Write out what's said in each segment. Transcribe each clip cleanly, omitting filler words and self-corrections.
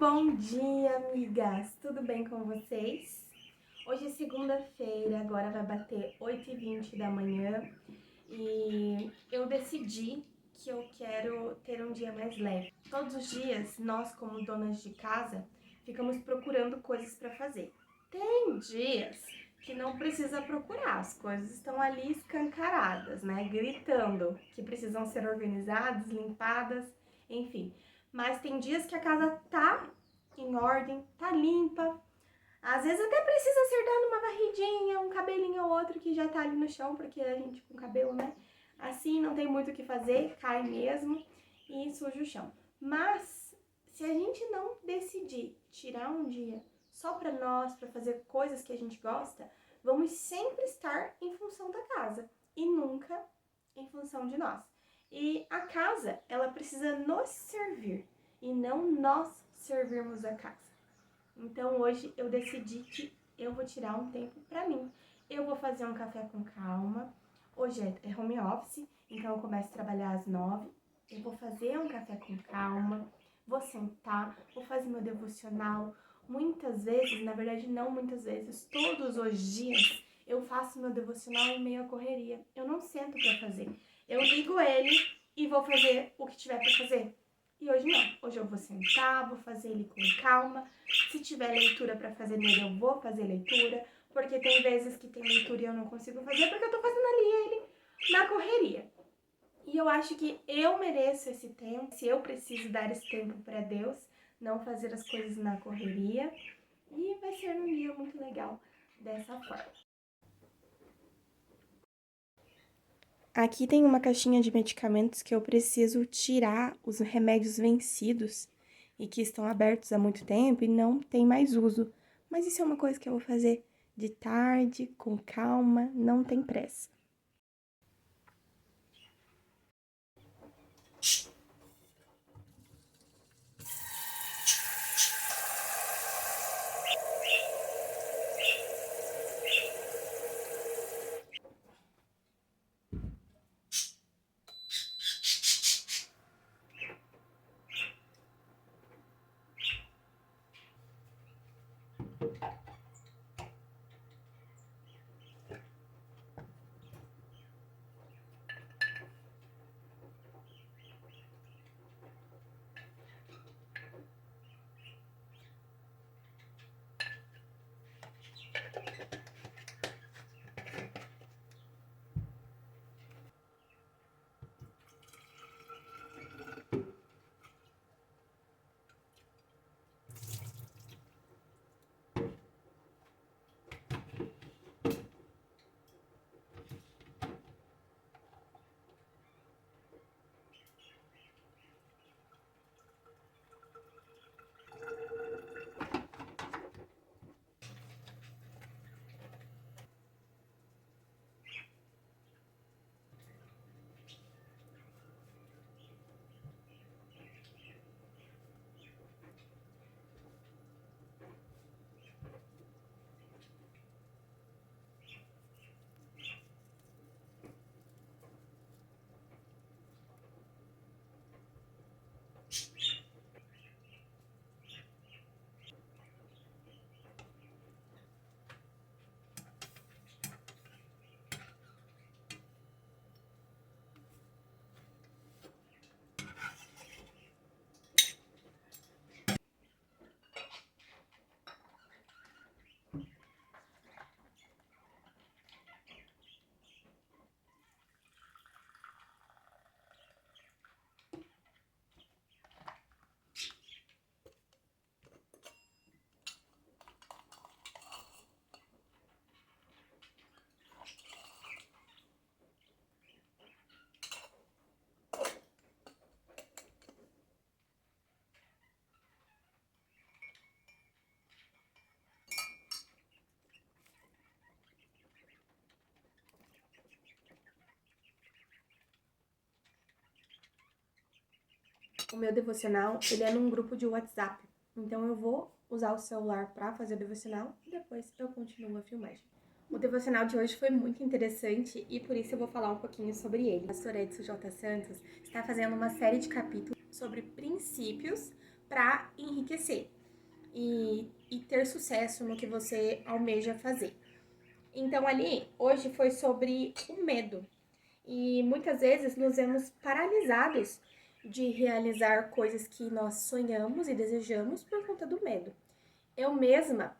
bom dia, amigas! Tudo bem com vocês? Hoje é segunda-feira, agora vai bater 8h20 da manhã e eu decidi que eu quero ter um dia mais leve. Todos os dias, nós como donas de casa, ficamos procurando coisas para fazer. Tem dias que não precisa procurar, as coisas estão ali escancaradas, né? Gritando que precisam ser organizadas, limpadas, enfim. Mas tem dias que a casa tá em ordem, tá limpa. Às vezes até precisa ser dando uma varridinha, um cabelinho ou outro que já tá ali no chão, porque a gente com cabelo, né? Assim não tem muito o que fazer, cai mesmo e suja o chão. Mas se a gente não decidir tirar um dia só pra nós, pra fazer coisas que a gente gosta, vamos sempre estar em função da casa e nunca em função de nós. E a casa, ela precisa nos servir e não nós servirmos a casa. Então hoje eu decidi que eu vou tirar um tempo pra mim. Eu vou fazer um café com calma. Hoje é home office, então eu começo a trabalhar às 9h. Eu vou fazer um café com calma, vou sentar, vou fazer meu devocional. Muitas vezes, na verdade não muitas vezes, todos os dias eu faço meu devocional em meio à correria. Eu não sento pra fazer. Eu ligo ele e vou fazer o que tiver pra fazer. E hoje não. Hoje eu vou sentar, vou fazer ele com calma. Se tiver leitura pra fazer nele, eu vou fazer leitura. Porque tem vezes que tem leitura e eu não consigo fazer porque eu tô fazendo ali ele na correria. E eu acho que eu mereço esse tempo. Se eu preciso dar esse tempo pra Deus, não fazer as coisas na correria. E vai ser um dia muito legal dessa forma. Aqui tem uma caixinha de medicamentos que eu preciso tirar os remédios vencidos e que estão abertos há muito tempo e não tem mais uso. Mas isso é uma coisa que eu vou fazer de tarde, com calma, não tem pressa. O meu devocional, ele é num grupo de WhatsApp. Então eu vou usar o celular para fazer o devocional e depois eu continuo a filmagem. O devocional de hoje foi muito interessante e por isso eu vou falar um pouquinho sobre ele. A pastora Edson J. Santos está fazendo uma série de capítulos sobre princípios para enriquecer. e ter sucesso no que você almeja fazer. Então ali, hoje foi sobre o medo. E muitas vezes nos vemos paralisados de realizar coisas que nós sonhamos e desejamos por conta do medo. Eu mesma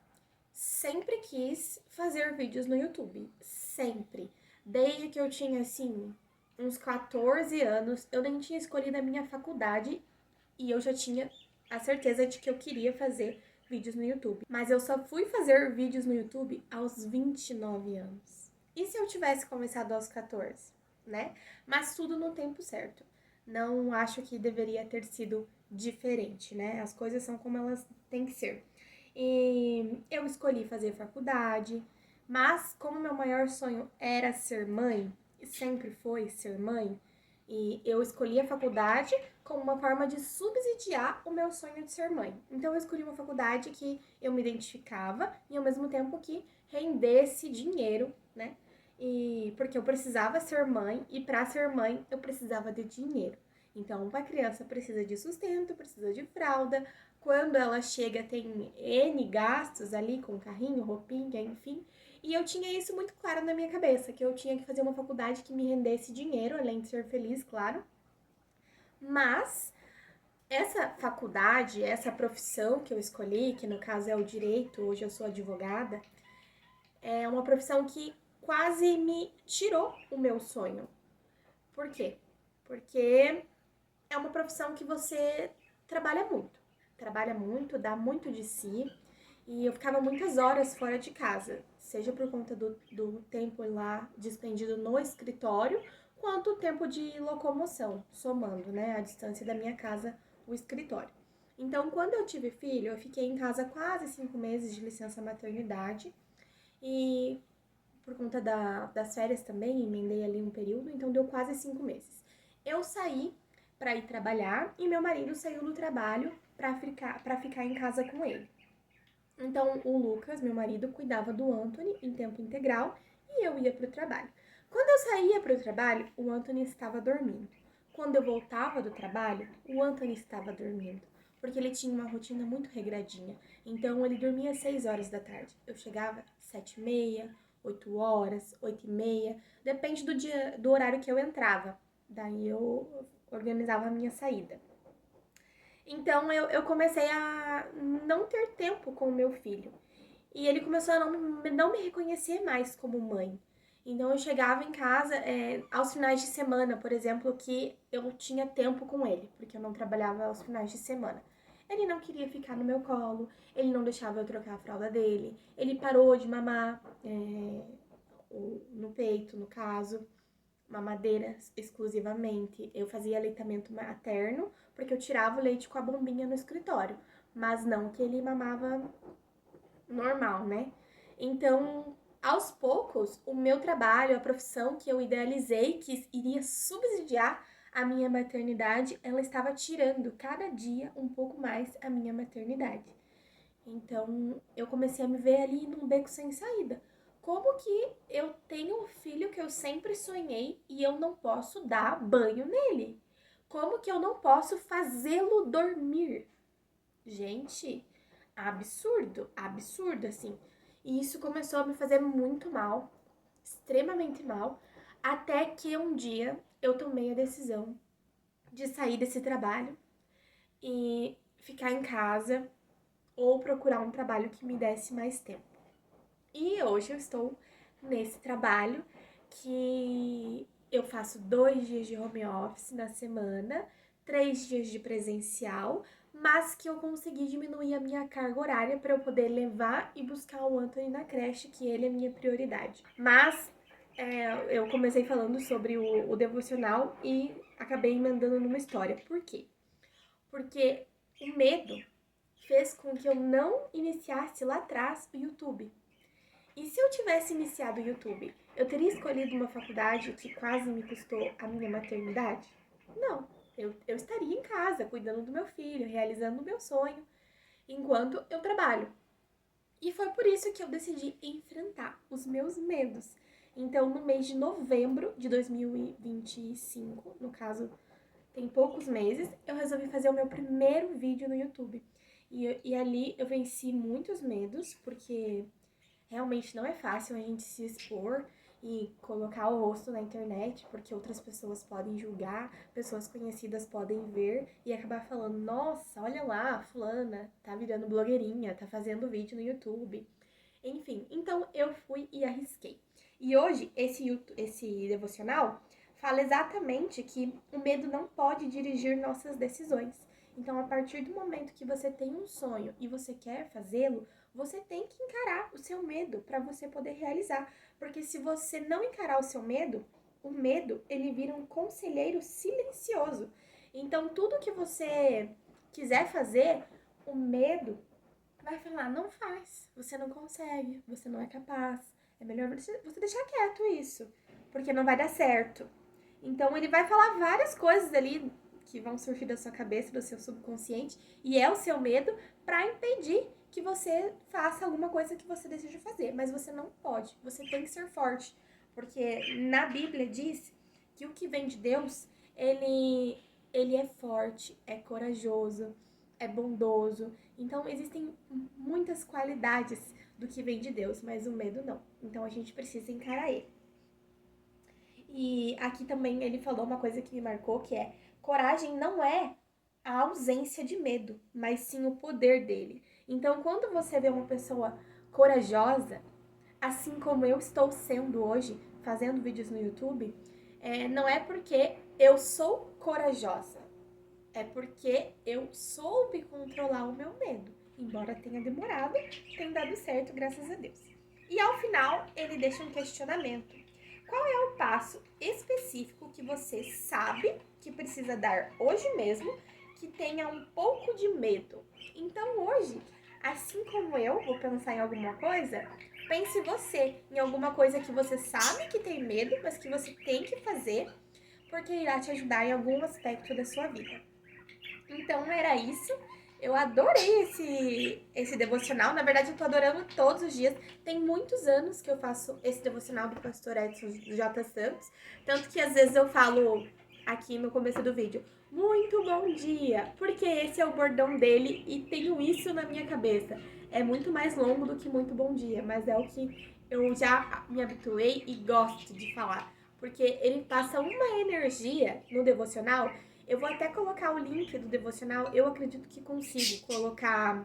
sempre quis fazer vídeos no YouTube, sempre. Desde que eu tinha, assim, uns 14 anos, eu nem tinha escolhido a minha faculdade e eu já tinha a certeza de que eu queria fazer vídeos no YouTube. Mas eu só fui fazer vídeos no YouTube aos 29 anos. E se eu tivesse começado aos 14, né? Mas tudo no tempo certo. Não acho que deveria ter sido diferente, né? As coisas são como elas têm que ser. E eu escolhi fazer faculdade, mas como meu maior sonho era ser mãe, e sempre foi ser mãe, e eu escolhi a faculdade como uma forma de subsidiar o meu sonho de ser mãe. Então eu escolhi uma faculdade que eu me identificava e ao mesmo tempo que rendesse dinheiro, né? E porque eu precisava ser mãe e para ser mãe eu precisava de dinheiro. Então, uma criança precisa de sustento, precisa de fralda. Quando ela chega, tem N gastos ali com carrinho, roupinha, enfim. E eu tinha isso muito claro na minha cabeça, que eu tinha que fazer uma faculdade que me rendesse dinheiro, além de ser feliz, claro. Mas essa faculdade, essa profissão que eu escolhi, que no caso é o direito, hoje eu sou advogada, é uma profissão que quase me tirou o meu sonho. Por quê? Porque é uma profissão que você trabalha muito, dá muito de si. E eu ficava muitas horas fora de casa, seja por conta do tempo lá despendido no escritório, quanto o tempo de locomoção, somando, né, a distância da minha casa, o escritório. Então, quando eu tive filho, eu fiquei em casa quase 5 meses de licença maternidade e por conta das férias também, emendei ali um período, então deu quase 5 meses. Eu saí para ir trabalhar e meu marido saiu do trabalho para ficar em casa com ele. Então, o Lucas, meu marido, cuidava do Anthony em tempo integral e eu ia para o trabalho. Quando eu saía para o trabalho, o Anthony estava dormindo. Quando eu voltava do trabalho, o Anthony estava dormindo, porque ele tinha uma rotina muito regradinha. Então, ele dormia às 6 horas da tarde. Eu chegava às 7h30, 8 horas, 8h30, depende do dia, do horário que eu entrava. Daí eu organizava a minha saída. Então eu comecei a não ter tempo com o meu filho. E ele começou a não me reconhecer mais como mãe. Então eu chegava em casa aos finais de semana, por exemplo, que eu tinha tempo com ele, porque eu não trabalhava aos finais de semana. Ele não queria ficar no meu colo, ele não deixava eu trocar a fralda dele, ele parou de mamar no peito, no caso, mamadeira exclusivamente. Eu fazia aleitamento materno, porque eu tirava o leite com a bombinha no escritório, mas não que ele mamava normal, né? Então, aos poucos, o meu trabalho, a profissão que eu idealizei, que iria subsidiar a minha maternidade, ela estava tirando cada dia um pouco mais a minha maternidade. Então, eu comecei a me ver ali num beco sem saída. Como que eu tenho um filho que eu sempre sonhei e eu não posso dar banho nele? Como que eu não posso fazê-lo dormir? Gente, absurdo, absurdo, assim. E isso começou a me fazer muito mal, extremamente mal, até que um dia eu tomei a decisão de sair desse trabalho e ficar em casa ou procurar um trabalho que me desse mais tempo. E hoje eu estou nesse trabalho que eu faço 2 dias de home office na semana, 3 dias de presencial, mas que eu consegui diminuir a minha carga horária para eu poder levar e buscar o Anthony na creche, que ele é minha prioridade. Mas eu comecei falando sobre o devocional e acabei emendando numa história. Por quê? Porque o medo fez com que eu não iniciasse lá atrás o YouTube. E se eu tivesse iniciado o YouTube, eu teria escolhido uma faculdade que quase me custou a minha maternidade? Não. Eu estaria em casa, cuidando do meu filho, realizando o meu sonho, enquanto eu trabalho. E foi por isso que eu decidi enfrentar os meus medos. Então, no mês de novembro de 2025, no caso, tem poucos meses, eu resolvi fazer o meu primeiro vídeo no YouTube. E ali eu venci muitos medos, porque realmente não é fácil a gente se expor e colocar o rosto na internet, porque outras pessoas podem julgar, pessoas conhecidas podem ver e acabar falando: nossa, olha lá, fulana tá virando blogueirinha, tá fazendo vídeo no YouTube. Enfim, então eu fui e arrisquei. E hoje, esse devocional fala exatamente que o medo não pode dirigir nossas decisões. Então, a partir do momento que você tem um sonho e você quer fazê-lo, você tem que encarar o seu medo para você poder realizar. Porque se você não encarar o medo, ele vira um conselheiro silencioso. Então, tudo que você quiser fazer, o medo vai falar: não faz, você não consegue, você não é capaz. É melhor você deixar quieto isso, porque não vai dar certo. Então ele vai falar várias coisas ali que vão surgir da sua cabeça, do seu subconsciente, e é o seu medo para impedir que você faça alguma coisa que você deseja fazer, mas você não pode, você tem que ser forte, porque na Bíblia diz que o que vem de Deus, ele é forte, é corajoso, é bondoso. Então existem muitas qualidades do que vem de Deus, mas o medo não. Então a gente precisa encarar ele. E aqui também ele falou uma coisa que me marcou, que é: coragem não é a ausência de medo, mas sim o poder dele. Então, quando você vê uma pessoa corajosa, assim como eu estou sendo hoje, fazendo vídeos no YouTube, não é porque eu sou corajosa, é porque eu soube controlar o meu medo. Embora tenha demorado, tem dado certo, graças a Deus. E ao final, ele deixa um questionamento: qual é o passo específico que você sabe que precisa dar hoje mesmo, que tenha um pouco de medo? Então hoje, assim como eu vou pensar em alguma coisa, pense você em alguma coisa que você sabe que tem medo, mas que você tem que fazer, porque irá te ajudar em algum aspecto da sua vida. Então era isso. Eu adorei esse devocional. Na verdade, eu tô adorando todos os dias. Tem muitos anos que eu faço esse devocional do pastor Edson J. Santos. Tanto que às vezes eu falo aqui no começo do vídeo: muito bom dia, porque esse é o bordão dele e tenho isso na minha cabeça. É muito mais longo do que muito bom dia, mas é o que eu já me habituei e gosto de falar. Porque ele passa uma energia no devocional. Eu vou até colocar o link do devocional. Eu acredito que consigo colocar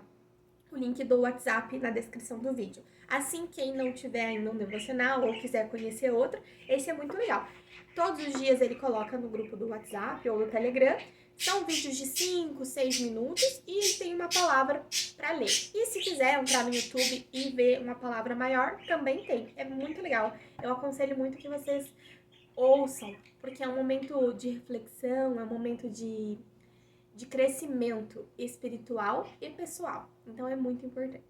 o link do WhatsApp na descrição do vídeo. Assim, quem não tiver ainda um devocional ou quiser conhecer outro, esse é muito legal. Todos os dias ele coloca no grupo do WhatsApp ou no Telegram. São vídeos de 5, 6 minutos e tem uma palavra para ler. E se quiser entrar no YouTube e ver uma palavra maior, também tem. É muito legal. Eu aconselho muito que vocês ouçam, porque é um momento de reflexão, é um momento de crescimento espiritual e pessoal. Então é muito importante.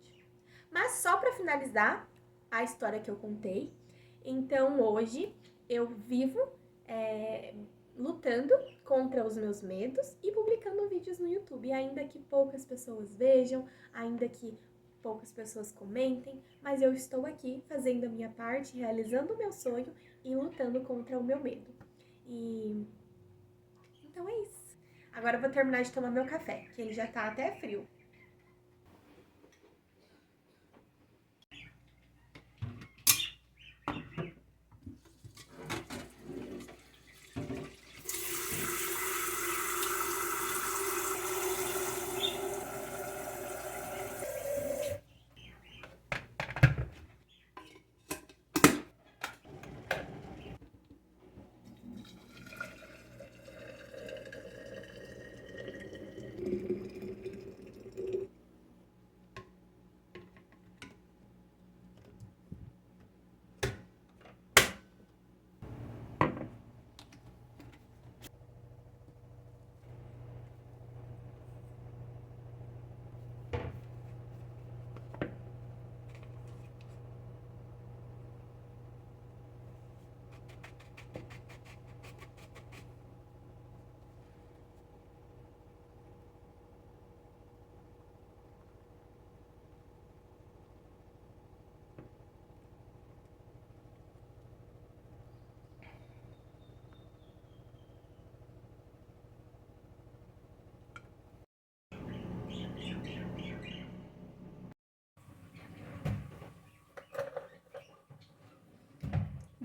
Mas só para finalizar a história que eu contei, então hoje eu vivo lutando contra os meus medos e publicando vídeos no YouTube, ainda que poucas pessoas vejam, ainda que poucas pessoas comentem, mas eu estou aqui fazendo a minha parte, realizando o meu sonho e lutando contra o meu medo. E então é isso. Agora eu vou terminar de tomar meu café, que ele já tá até frio.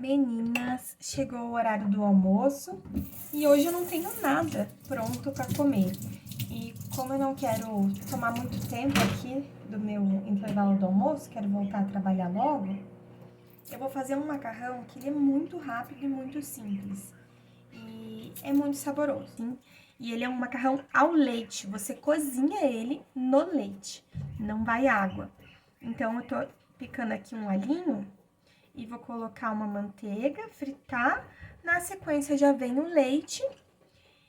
Meninas, chegou o horário do almoço e hoje eu não tenho nada pronto para comer. E como eu não quero tomar muito tempo aqui do meu intervalo do almoço, quero voltar a trabalhar logo, eu vou fazer um macarrão que ele é muito rápido e muito simples. E é muito saboroso, hein? E ele é um macarrão ao leite, você cozinha ele no leite, não vai água. Então eu tô picando aqui um alhinho e vou colocar uma manteiga, fritar, na sequência já vem o leite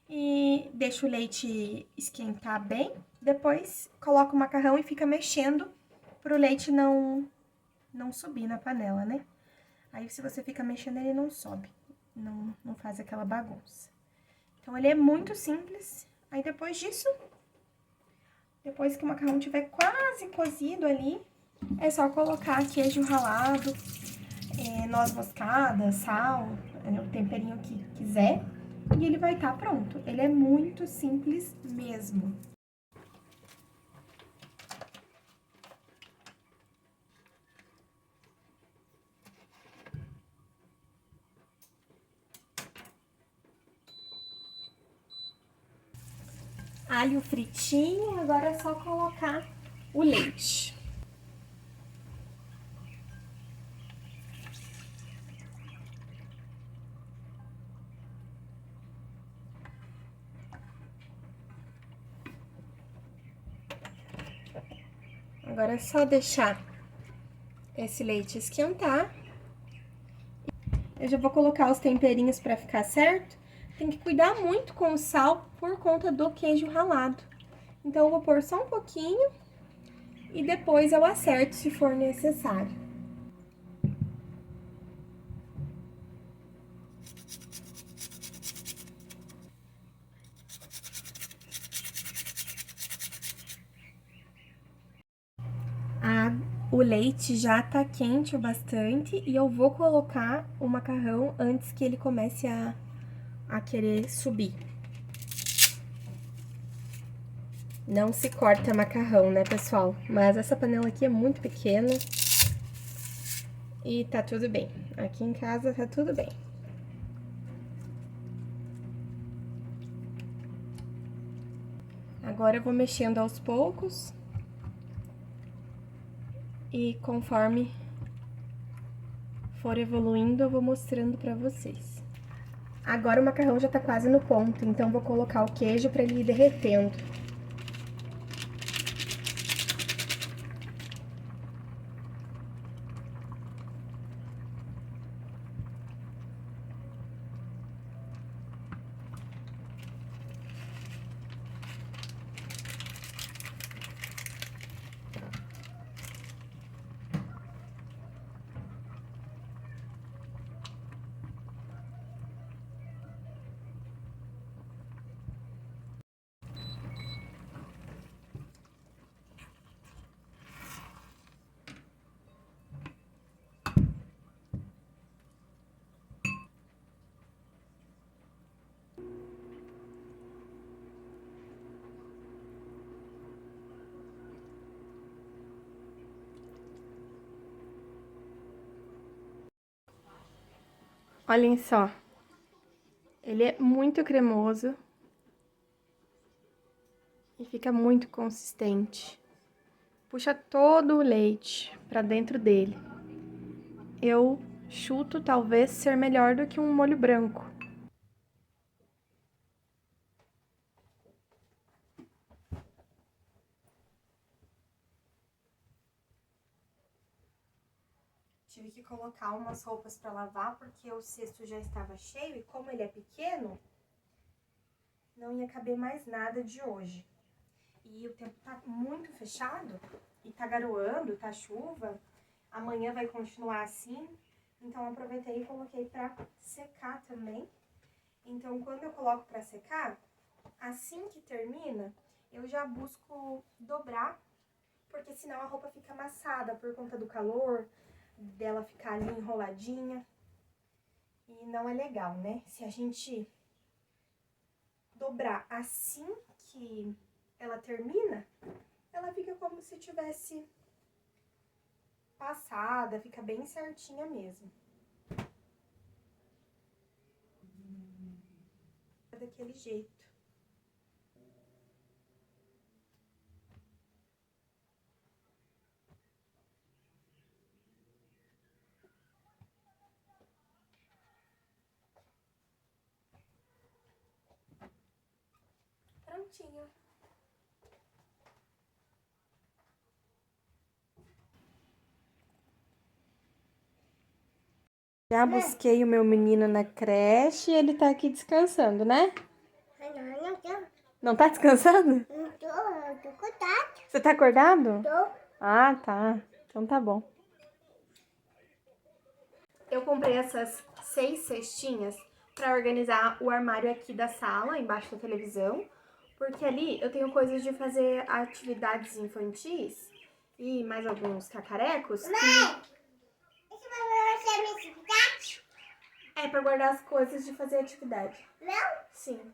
e deixo o leite esquentar bem, depois coloco o macarrão e fica mexendo pro leite não subir na panela, né? Aí se você fica mexendo ele não sobe, não faz aquela bagunça. Então ele é muito simples, aí depois disso, depois que o macarrão tiver quase cozido ali, é só colocar queijo ralado, noz moscada, sal, o temperinho que quiser, e ele vai estar pronto. Ele é muito simples mesmo. Alho fritinho, agora é só colocar o leite. Agora é só deixar esse leite esquentar. Eu já vou colocar os temperinhos para ficar certo. Tem que cuidar muito com o sal por conta do queijo ralado. Então, eu vou pôr só um pouquinho e depois eu acerto se for necessário. O leite já tá quente o bastante e eu vou colocar o macarrão antes que ele comece a querer subir. Não se corta macarrão, né, pessoal? Mas essa panela aqui é muito pequena e tá tudo bem. Aqui em casa tá tudo bem. Agora eu vou mexendo aos poucos e conforme for evoluindo eu vou mostrando pra vocês. Agora o macarrão já tá quase no ponto, então vou colocar o queijo pra ele ir derretendo. Olhem só, ele é muito cremoso e fica muito consistente. Puxa todo o leite pra dentro dele. Eu chuto talvez ser melhor do que um molho branco. Tive que colocar umas roupas pra lavar porque o cesto já estava cheio e como ele é pequeno, não ia caber mais nada de hoje. E o tempo tá muito fechado e tá garoando, tá chuva. Amanhã vai continuar assim, então eu aproveitei e coloquei pra secar também. Então, quando eu coloco pra secar, assim que termina, eu já busco dobrar, porque senão a roupa fica amassada por conta do calor, dela ficar ali enroladinha. E não é legal, né? Se a gente dobrar assim que ela termina, ela fica como se tivesse passada, fica bem certinha mesmo. daquele jeito. Prontinho. Já busquei o meu menino na creche e ele tá aqui descansando, né? Não tô. Não tá descansando? Não tô, eu tô acordado. Você tá acordado? Tô. Ah, tá. Então tá bom. Eu comprei essas 6 cestinhas pra organizar o armário aqui da sala, embaixo da televisão. Porque ali eu tenho coisas de fazer atividades infantis e mais alguns cacarecos. Mãe, esse vai ser a minha atividade? É pra guardar as coisas de fazer atividade. Não? Sim.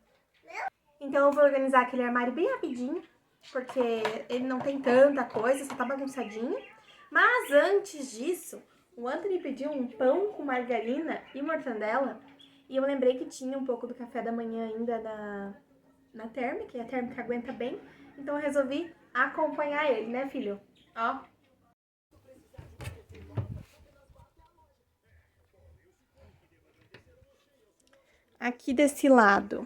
Então eu vou organizar aquele armário bem rapidinho, porque ele não tem tanta coisa, só tá bagunçadinho. Mas antes disso, o Anthony pediu um pão com margarina e mortandela. E eu lembrei que tinha um pouco do café da manhã ainda na térmica, e a térmica aguenta bem. Então eu resolvi acompanhar ele, né, filho? Ó. Aqui desse lado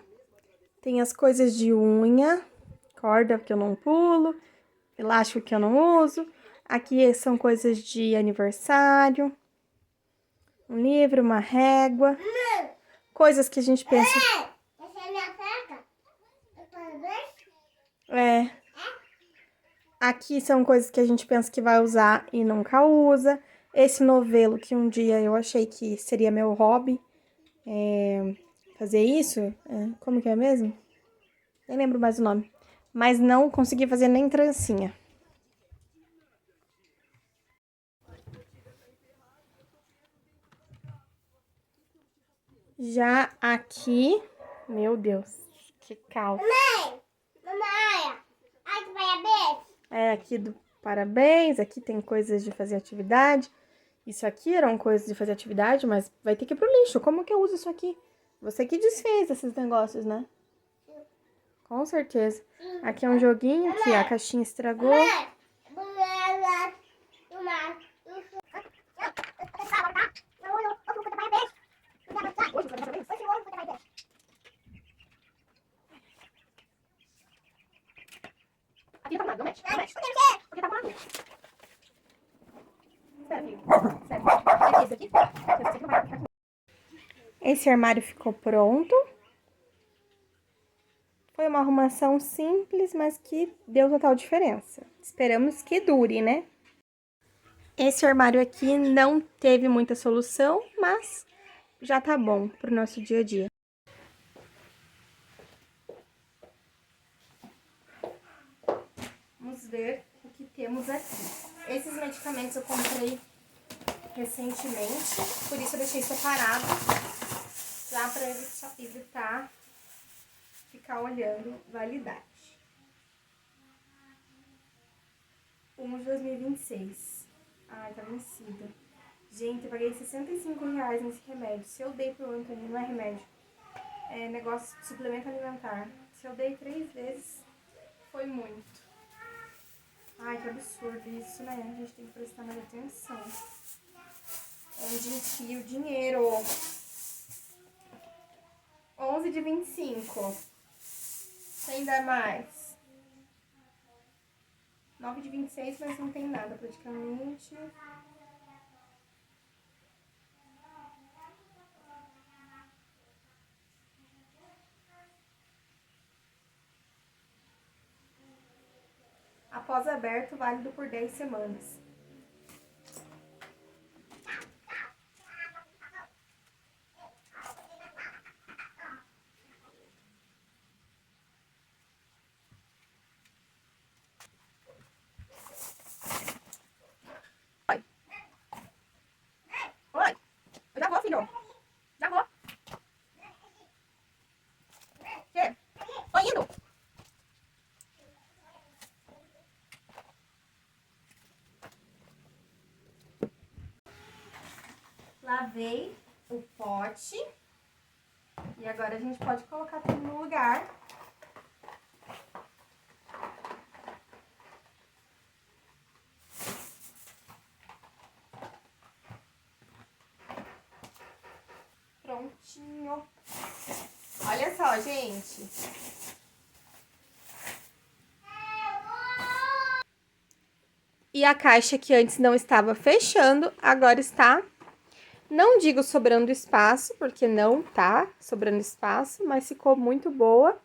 tem as coisas de unha, corda que eu não pulo, elástico que eu não uso. Aqui são coisas de aniversário, um livro, uma régua, coisas que a gente pensa. Essa é a minha carta? Eu tô bem? É. Aqui são coisas que a gente pensa que vai usar e nunca usa. Esse novelo que um dia eu achei que seria meu hobby, fazer isso. Como que é mesmo? Nem lembro mais o nome. Mas não consegui fazer nem trancinha. Já aqui, meu Deus, que caos. Mamãe, ai, que parabéns. É aqui do parabéns, aqui tem coisas de fazer atividade. Isso aqui eram coisas de fazer atividade, mas vai ter que ir pro lixo. Como que eu uso isso aqui? Você que desfez esses negócios, né? Com certeza. Aqui é um joguinho que a caixinha estragou. Aqui tá parado, não mexe. Não mexe. Porque tá parado. Espera, filho. Sério. Esse aqui? Esse aqui não vai ficar aqui. Esse armário ficou pronto. Foi uma arrumação simples, mas que deu total diferença. Esperamos que dure, né? Esse armário aqui não teve muita solução, mas já tá bom pro nosso dia a dia. Vamos ver o que temos aqui. Esses medicamentos eu comprei recentemente, por isso eu deixei separado, já para evitar ficar olhando validade. 1 de 2026. Ai, tá vencida. Gente, eu paguei R$65 nesse remédio. Se eu dei pro Antônio, não é remédio, é negócio de suplemento alimentar. Se eu dei 3 vezes, foi muito. Ai, que absurdo isso, né? A gente tem que prestar mais atenção. Onde enfia o dinheiro? 11 de 25. Sem dar mais. 9 de 26, mas não tem nada praticamente. Após aberto, válido por 10 semanas. Oi. Oi. Eu já vou, filho. Já vou. Quê? Tô indo. Lavei o pote. E agora a gente pode colocar tudo no lugar. Prontinho. Olha só, gente. E a caixa que antes não estava fechando, agora está, não digo sobrando espaço, porque não tá sobrando espaço, mas ficou muito boa.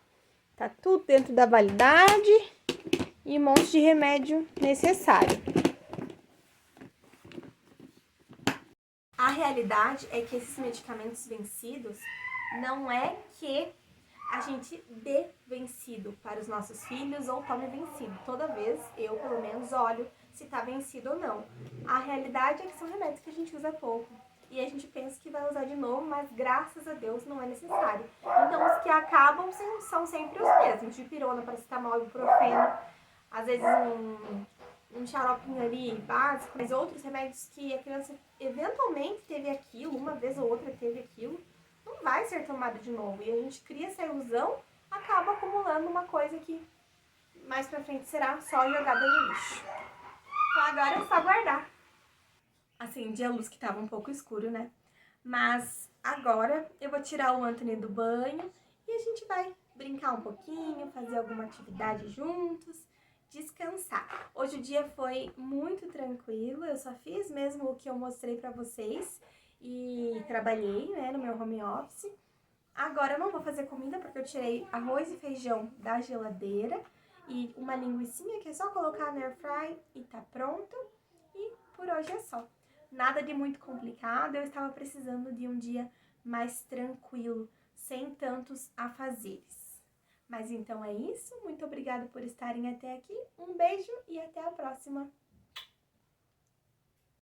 Tá tudo dentro da validade e um monte de remédio necessário. A realidade é que esses medicamentos vencidos não é que a gente dê vencido para os nossos filhos ou tome vencido. Toda vez, eu pelo menos olho se tá vencido ou não. A realidade é que são remédios que a gente usa pouco. E a gente pensa que vai usar de novo, mas graças a Deus não é necessário. Então os que acabam são sempre os mesmos, dipirona, paracetamol, ibuprofeno, às vezes um xaropinho ali básico, mas outros remédios que a criança eventualmente teve aquilo, uma vez ou outra teve aquilo, não vai ser tomado de novo. E a gente cria essa ilusão, acaba acumulando uma coisa que mais pra frente será só jogada no lixo. Então agora é só guardar. Acendi a luz que tava um pouco escuro, né? Mas agora eu vou tirar o Anthony do banho e a gente vai brincar um pouquinho, fazer alguma atividade juntos, descansar. Hoje o dia foi muito tranquilo, eu só fiz mesmo o que eu mostrei pra vocês e trabalhei, né, no meu home office. Agora eu não vou fazer comida porque eu tirei arroz e feijão da geladeira e uma linguicinha que é só colocar na air fry e tá pronto. E por hoje é só. Nada de muito complicado, eu estava precisando de um dia mais tranquilo, sem tantos afazeres. Mas então é isso, muito obrigada por estarem até aqui, um beijo e até a próxima!